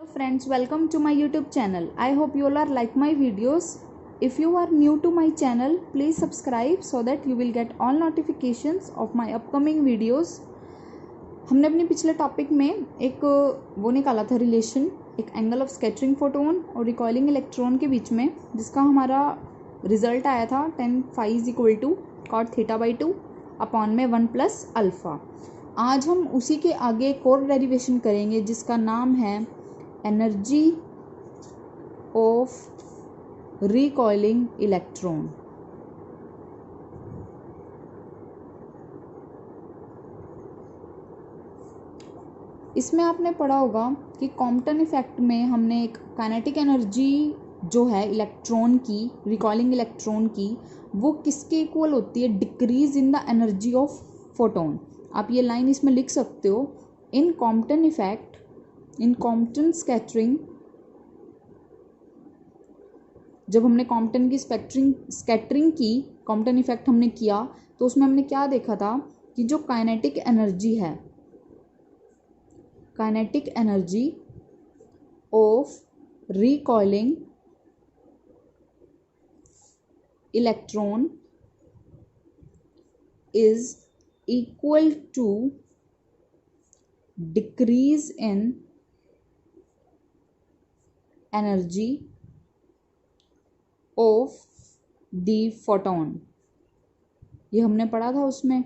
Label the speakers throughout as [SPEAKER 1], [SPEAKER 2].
[SPEAKER 1] Hello friends, welcome to my YouTube channel. I hope you all are like my videos. If you are new to my channel, please subscribe so that you will get all notifications of my upcoming videos. हमने अपने पिछले topic में एक वो निकाला था relation, एक angle of scattering photon और रिकॉइलिंग इलेक्ट्रॉन के बीच में, जिसका हमारा रिजल्ट आया था tan phi is equal to cot theta by 2 upon में 1 प्लस अल्फ़ा. आज हम उसी के आगे एक और डेरिवेशन करेंगे जिसका नाम है एनर्जी ऑफ रिकॉइलिंग इलेक्ट्रॉन. इसमें आपने पढ़ा होगा कि कॉम्पटन इफेक्ट में हमने एक काइनेटिक एनर्जी जो है इलेक्ट्रॉन की, रिकॉइलिंग इलेक्ट्रॉन की, वो किसके इक्वल होती है? Decrease in the energy of photon. आप ये लाइन इसमें लिख सकते हो, इन कॉम्पटन इफेक्ट, इन कॉम्पटन स्कैटरिंग. जब हमने कॉम्पटन की स्कैटरिंग की, कॉम्पटन इफेक्ट हमने किया, तो उसमें हमने क्या देखा था कि जो काइनेटिक एनर्जी है, kinetic energy of recoiling electron is equal to decrease in energy of the photon. ये हमने पढ़ा था उसमें,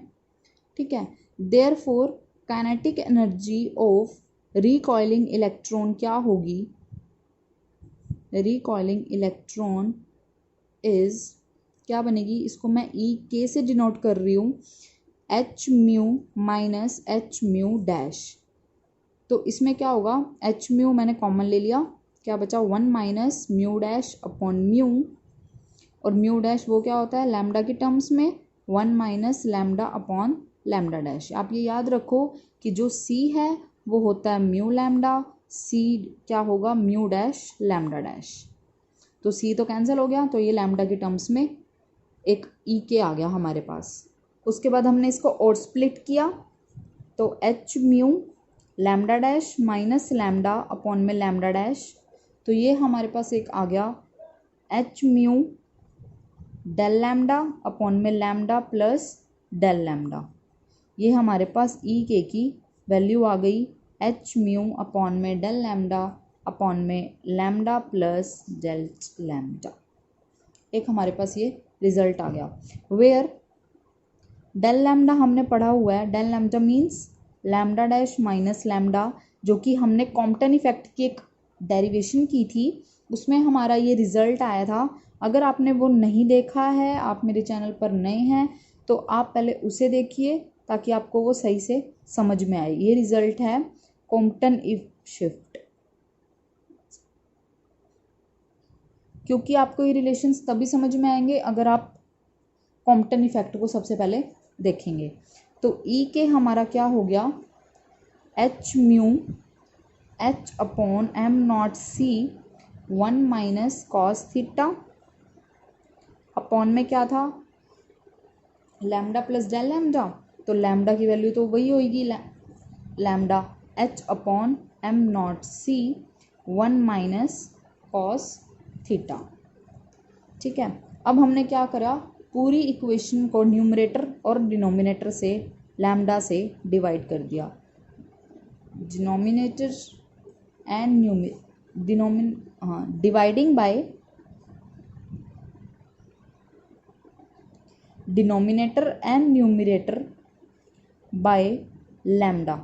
[SPEAKER 1] ठीक है. Therefore kinetic energy of recoiling electron क्या होगी? रिकॉइलिंग इलेक्ट्रॉन इज क्या बनेगी? इसको मैं ई के से डिनोट कर रही हूँ, H mu minus H mu dash. तो इसमें क्या होगा? एच म्यू मैंने कॉमन ले लिया, क्या बचा? 1 minus mu dash upon mu, और म्यू डैश वो क्या होता है लैम्डा की टर्म्स में? 1 minus lambda upon lambda dash. आप ये याद रखो कि जो सी है वो होता है म्यू लैम्डा, सी क्या होगा? Mu dash lambda dash. तो सी तो कैंसिल हो गया, तो ये लैम्डा की टर्म्स में एक ई के आ गया हमारे पास. उसके बाद हमने इसको और स्प्लिट किया, तो h mu lambda dash minus lambda upon में लैम्डा डैश. तो ये हमारे पास एक आ गया h mu del lambda upon में लैम्डा प्लस डेल लैम्डा. ये हमारे पास ई के की वैल्यू आ गई, एच म्यू अपॉन में डेल लैम्डा अपॉन में लैम्डा प्लस डेल लैम्डा. एक हमारे पास ये रिजल्ट आ गया. वेयर डेल लैम्डा हमने पढ़ा हुआ है, del lambda means lambda dash minus lambda, जो कि हमने कॉम्पटन इफेक्ट की एक डेरिवेशन की थी, उसमें हमारा ये रिजल्ट आया था. अगर आपने वो नहीं देखा है, आप मेरे चैनल पर नए हैं, तो आप पहले उसे देखिए ताकि आपको वो सही से समझ में आए. ये रिजल्ट है कॉम्पटन शिफ्ट. क्योंकि आपको ये रिलेशंस तभी समझ में आएंगे अगर आप कॉम्पटन इफेक्ट को सबसे पहले देखेंगे. तो ई के हमारा क्या हो गया? H mu h upon m naught c 1 minus cos theta upon में क्या था? Lambda plus del lambda. तो लैम्डा की वैल्यू तो वही होगी lambda, h upon m naught c 1 minus cos theta. ठीक है. अब हमने क्या करा? पूरी इक्वेशन को न्यूमरेटर और डिनोमिनेटर से लैम्डा से डिवाइड कर दिया. Denominator and dividing by denominator and numerator by lambda.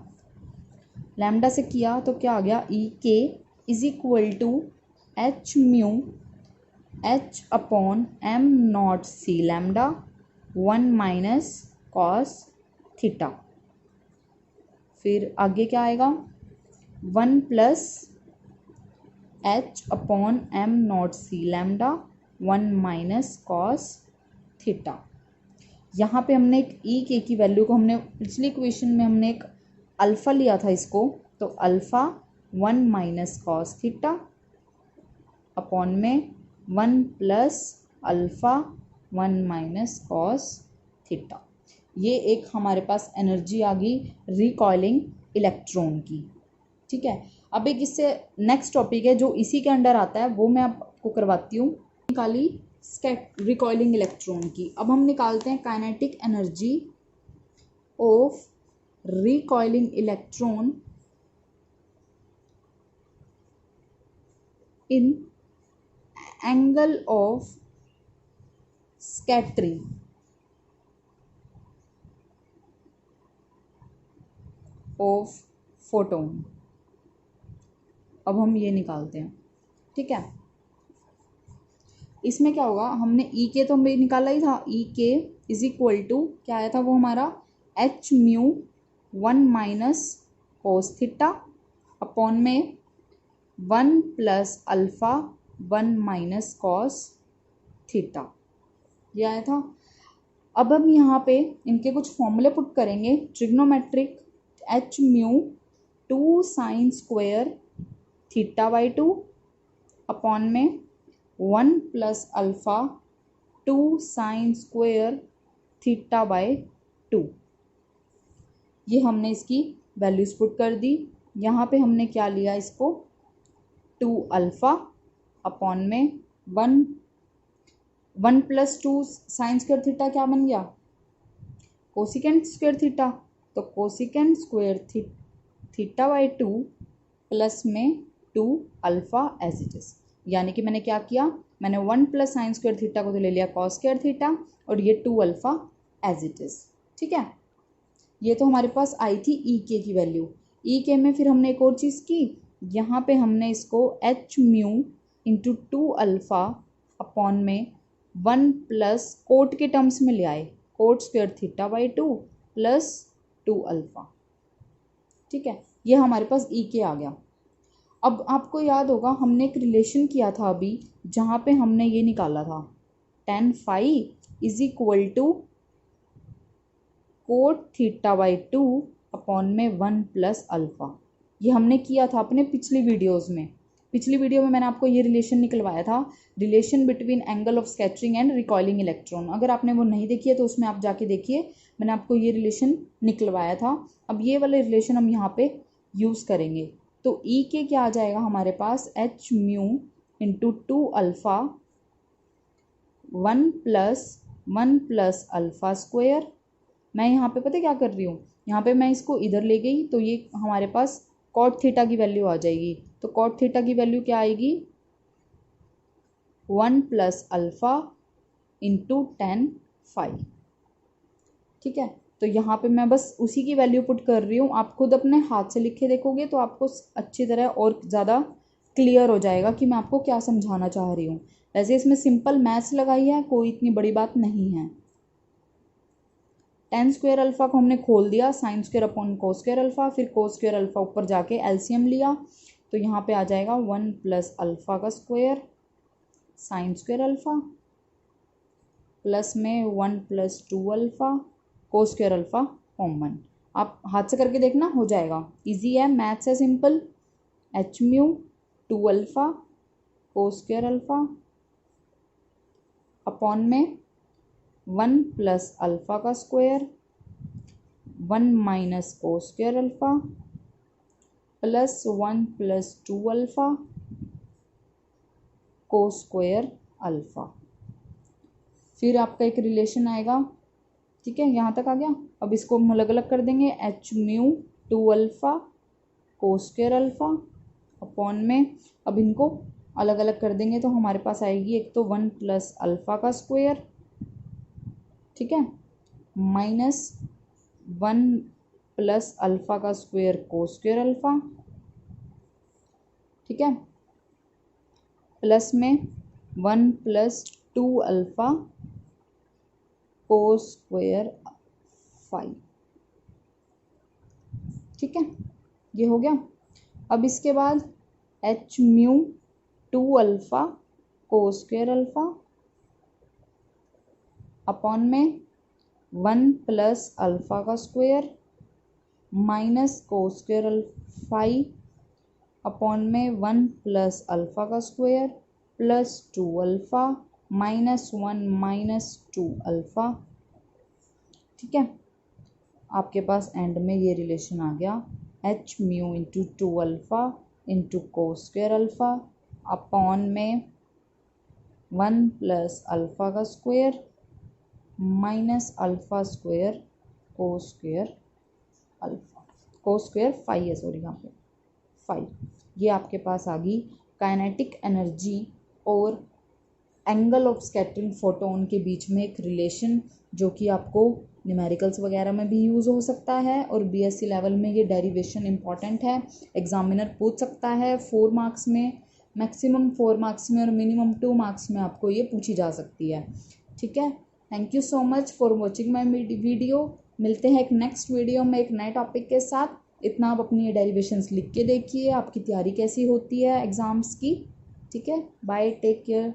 [SPEAKER 1] Lambda से किया तो क्या आ गया? E K is equal to h mu h upon m naught c lambda 1 minus cos theta. फिर आगे क्या आएगा? 1 plus h upon m naught c lambda 1 minus cos theta. यहाँ पे हमने एक ई के की वैल्यू को, हमने पिछली इक्वेशन में हमने एक अल्फ़ा लिया था इसको, तो alpha 1 minus cos theta upon में 1 plus alpha 1 minus cos theta. ये एक हमारे पास एनर्जी आ गई रिकॉइलिंग इलेक्ट्रॉन की. ठीक है. अब एक इससे नेक्स्ट टॉपिक है जो इसी के अंडर आता है, वो मैं आपको करवाती हूँ। निकाली रिकॉइलिंग इलेक्ट्रॉन की। अब हम निकालते हैं kinetic energy of recoiling electron in angle of scattering of photon. अब हम ये निकालते हैं, ठीक है। इसमें क्या होगा, हमने ई के तो हमें निकाला ही था, ई के इज इक्वल टू क्या आया था वो हमारा H mu 1 minus cos theta upon में 1 plus alpha 1 minus cos theta, ये आया था। अब हम यहाँ पे इनके कुछ फॉर्मूले पुट करेंगे। Trigonometric H mu 2 sine square theta by 2 upon में 1 plus alpha 2 sine square theta by 2। ये हमने इसकी वैल्यूज पुट कर दी। यहाँ पे हमने क्या लिया, इसको 2 अल्फा अपॉन में 1 प्लस 2 साइन स्क्वायर थीटा क्या बन गया, कोसिकेंट स्क्वायर थीटा। तो cosecant square theta by 2 plus में 2 अल्फा एज इट इज। यानी कि मैंने क्या किया, मैंने 1 प्लस साइन स्क्वायर थीटा को तो ले लिया कॉस स्क्वायर थीटा और ये 2 अल्फा एज इट इज, ठीक है। ये तो हमारे पास आई थी ई के की वैल्यू। ई के में फिर हमने एक और चीज़ की, यहाँ पे हमने इसको H mu into 2 alpha upon में 1 प्लस कोट के टर्म्स में ले आए, coat square theta by 2 plus 2 alpha, ठीक है। ये हमारे पास ई के आ गया। अब आपको याद होगा हमने एक रिलेशन किया था अभी, जहाँ पे हमने ये निकाला था tan phi is equal to cot theta by 2 upon में 1 प्लस अल्फा। ये हमने किया था अपने पिछली वीडियोस में। पिछली वीडियो में मैंने आपको ये रिलेशन निकलवाया था, relation between angle of scattering and recoiling electron. अगर आपने वो नहीं देखी है तो उसमें आप जाके देखिए, मैंने आपको ये रिलेशन निकलवाया था। अब ये वाले रिलेशन हम यहाँ पे यूज़ करेंगे। तो ई के क्या आ जाएगा हमारे पास, H mu into 2 alpha 1 plus alpha square. मैं यहाँ पे पता क्या कर रही हूँ, यहाँ पे मैं इसको इधर ले गई तो ये हमारे पास कॉट थीटा की वैल्यू आ जाएगी। तो कॉट थीटा की वैल्यू क्या आएगी, 1 plus alpha into tan phi, ठीक है। तो यहाँ पे मैं बस उसी की वैल्यू पुट कर रही हूँ। आप खुद अपने हाथ से लिखे देखोगे तो आपको अच्छी तरह और ज़्यादा क्लियर हो जाएगा कि मैं आपको क्या समझाना चाह रही हूँ। वैसे इसमें सिंपल मैथ्स लगाई है, कोई इतनी बड़ी बात नहीं है। tan स्क्वायर अल्फा को हमने खोल दिया, साइन स्क्वायर अपॉन कोस स्क्वायर अल्फा, फिर कोस स्क्वायर अल्फा ऊपर जाके एलसीएम लिया, तो यहाँ पे आ जाएगा 1 प्लस अल्फा का square sine square alpha plus में 1 plus 2 alpha cos square alpha common. आप हाथ से करके देखना, हो जाएगा, इजी है, मैथ्स है simple. H mu 2 alpha cos square alpha upon में 1 प्लस अल्फा का square 1 minus cos square alpha plus 1 plus 2 alpha cos square alpha. फिर आपका एक रिलेशन आएगा, ठीक है, यहाँ तक आ गया। अब इसको हम अलग अलग कर देंगे, H mu 2 alpha cos square alpha upon में, अब इनको अलग अलग कर देंगे तो हमारे पास आएगी एक तो 1 प्लस अल्फा का स्क्वायर, ठीक है, माइनस 1 प्लस अल्फा का स्क्वायर कोस स्क्वायर अल्फा, ठीक है, प्लस में 1 plus 2 alpha cos square phi, ठीक है, ये हो गया। अब इसके बाद H mu 2 alpha cos square alpha upon में 1 प्लस अल्फा का square minus cos square phi upon में 1 प्लस अल्फा का square plus 2 alpha minus 1 minus 2 alpha, ठीक है। आपके पास एंड में ये रिलेशन आ गया, h mu into 2 alpha into cos square alpha upon में 1 प्लस अल्फ़ा का square minus alpha square cos square alpha, cos square five है, सॉरी यहाँ पे 5। ये आपके पास आ गई काइनेटिक एनर्जी और एंगल ऑफ स्कैटरिंग फोटोन के बीच में एक रिलेशन, जो कि आपको न्यूमेरिकल्स वगैरह में भी यूज़ हो सकता है और बीएससी लेवल में ये डेरिवेशन इंपॉर्टेंट है। एग्जामिनर पूछ सकता है 4 मार्क्स में, मैक्सिमम 4 मार्क्स में और मिनिमम 2 मार्क्स में आपको ये पूछी जा सकती है। ठीक है, thank you so much for watching my video. मिलते हैं एक नेक्स्ट वीडियो में एक नए टॉपिक के साथ। इतना आप अपनी ये डेरिवेशंस लिख के देखिए, आपकी तैयारी कैसी होती है एग्ज़ाम्स की। ठीक है, बाय, टेक केयर।